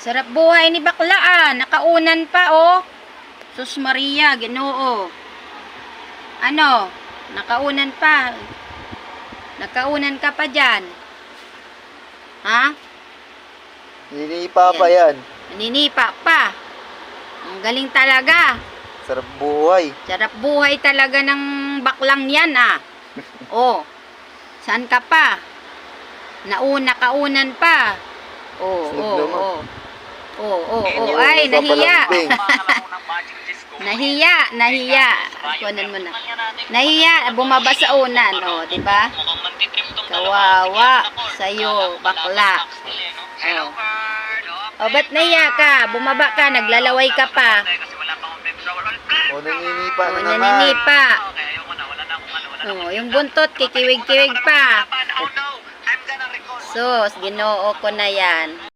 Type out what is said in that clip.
Sarap buhay ni bakla, nakaunan pa, oh. Sus Maria, Ginoo. Ano? Nakaunan pa. Nakaunan ka pa dyan. Ha? Ninipa pa yan. Naninipa pa. Ang galing talaga. Sarap buhay. Sarap buhay talaga ng baklang yan, ah. Oh. Saan ka pa? Kaunan pa. Oh, Snog naman. Ay, nahiya. Papalambing. Nahiya. Kunan mo na. Nahiya, bumaba sa unan, oh, di ba? Kawawa sa'yo, bakla. Oh, ba't nahiya ka? Bumaba ka, naglalaway ka pa. O, naninipa Oh, na naman. naninipa. Oh, yung buntot, kikiwig-kiwig pa. Sus, Ginoo ko na yan.